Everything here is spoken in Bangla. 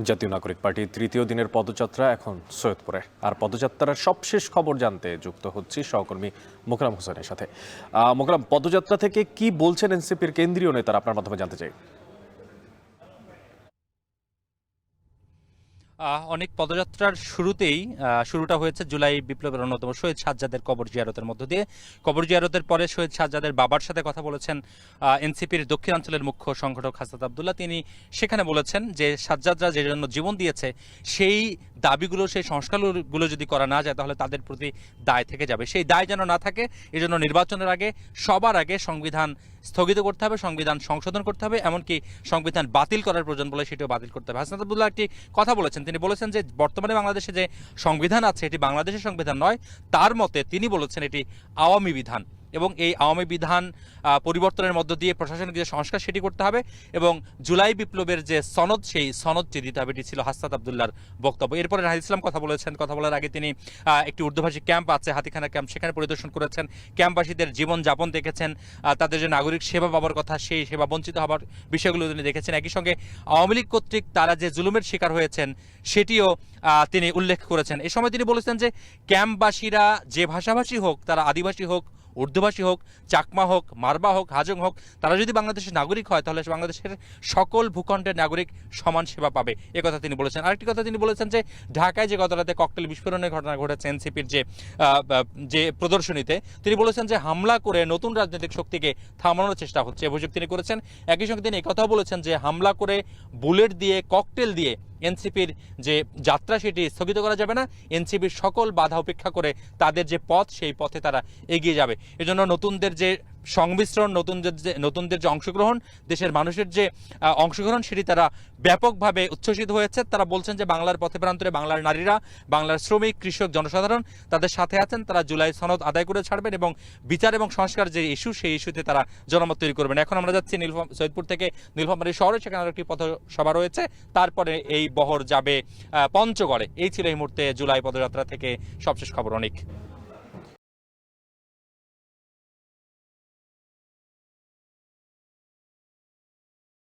জাতীয় নাগরিক পার্টির তৃতীয় দিনের পদযাত্রা এখন সৈয়দপুরে। আর পদযাত্রার সবশেষ খবর জানতে যুক্ত হচ্ছি সহকর্মী মোকরাম হোসেনের সাথে। মোকরাম, পদযাত্রা থেকে কি বলছেন এনসিপির কেন্দ্রীয় নেতারা, আপনার মাধ্যমে জানতে চাই। অনেক পদযাত্রার শুরুটা হয়েছে জুলাই বিপ্লবের অন্যতম শহীদ সাজ্জাদের কবর জিয়ারতের মধ্য দিয়ে। কবর জিয়ারতের পরে শহীদ সাজ্জাদের বাবার সাথে কথা বলেছেন এনসিপির দক্ষিণাঞ্চলের মুখ্য সংগঠক হাসনাত আবদুল্লাহ। তিনি সেখানে বলেছেন যে সাজ্জাদরা যে জন্য জীবন দিয়েছে সেই দাবিগুলো, সেই সংস্কারগুলো যদি করা না যায় তাহলে তাদের প্রতি দায় থেকে যাবে। সেই দায় যেন না থাকে, এজন্য নির্বাচনের আগে সবার আগে সংবিধান স্থগিত করতে হবে, সংবিধান সংশোধন করতে হবে, এমনকি সংবিধান বাতিল করার প্রয়োজন বলে সেটিও বাতিল করতে হবে। হাসনাত আবদুল্লাহ একটি কথা বলেছেন, তিনি বলেছেন যে বর্তমানে বাংলাদেশে যে সংবিধান আছে এটি বাংলাদেশের সংবিধান নয়। তার মতে তিনি বলেছেন এটি আওয়ামী বিধান, এবং এই আওয়ামী বিধান পরিবর্তনের মধ্য দিয়ে প্রশাসনিক যে সংস্কার সেটি করতে হবে, এবং জুলাই বিপ্লবের যে সনদ সেই সনদটি দিতে হবে। এটি ছিল হাসনাত আবদুল্লাহর বক্তব্য। এরপরে নাহিদ ইসলাম কথা বলেছেন। কথা বলার আগে তিনি একটি উর্দুভাষী ক্যাম্প আছে, হাতিখানা ক্যাম্প, সেখানে পরিদর্শন করেছেন। ক্যাম্পবাসীদের জীবনযাপন দেখেছেন, তাদের যে নাগরিক সেবা পাওয়ার কথা সেই সেবা বঞ্চিত হওয়ার বিষয়গুলো তিনি দেখেছেন। একই সঙ্গে আওয়ামী লীগ কর্তৃক তারা যে জুলুমের শিকার হয়েছেন সেটিও তিনি উল্লেখ করেছেন। এই সময় তিনি বলেছেন যে ক্যাম্পবাসীরা যে ভাষাভাষী হোক, তারা আদিবাসী হোক, উর্দুভাষী হোক, চাকমা হোক, মারবা হোক, হাজং হোক, তারা যদি বাংলাদেশের নাগরিক হয় তাহলে বাংলাদেশের সকল ভূখণ্ডের নাগরিক সমান সেবা পাবে, এ কথা তিনি বলেছেন। আরেকটি কথা তিনি বলেছেন যে ঢাকায় যে গত রাতে ককটেল বিস্ফোরণের ঘটনা ঘটেছে এনসিপির যে প্রদর্শনীতে, তিনি বলেছেন যে হামলা করে নতুন রাজনৈতিক শক্তিকে থামানোর চেষ্টা হচ্ছে, অভিযোগ তিনি করেছেন। একই সঙ্গে তিনি একথাও বলেছেন যে হামলা করে বুলেট দিয়ে, ককটেল দিয়ে এনসিপির যে যাত্রা সেটি স্থগিত করা যাবে না। এনসিপির সকল বাধা উপেক্ষা করে তাদের যে পথ সেই পথে তারা এগিয়ে যাবে। এজন্য নতুনদের যে সংমিশ্রণ, নতুনদের যে অংশগ্রহণ, দেশের মানুষের যে অংশগ্রহণ সেটি তারা ব্যাপকভাবে উচ্ছ্বসিত হয়েছে। তারা বলছেন যে বাংলার পথে প্রান্তরে বাংলার নারীরা, বাংলার শ্রমিক, কৃষক, জনসাধারণ তাদের সাথে আছেন। তারা জুলাই সনদ আদায় করে ছাড়বেন এবং বিচার এবং সংস্কার যে ইস্যু সেই ইস্যুতে তারা জনমত তৈরি করবেন। এখন আমরা যাচ্ছি সৈয়দপুর থেকে নীলফামারী শহরে, সেখানে একটি পথসভা রয়েছে। তারপরে এই বহর যাবে পঞ্চগড়ে। এই ছিল এই মুহূর্তে জুলাই পদযাত্রা থেকে সবশেষ খবর। অনেক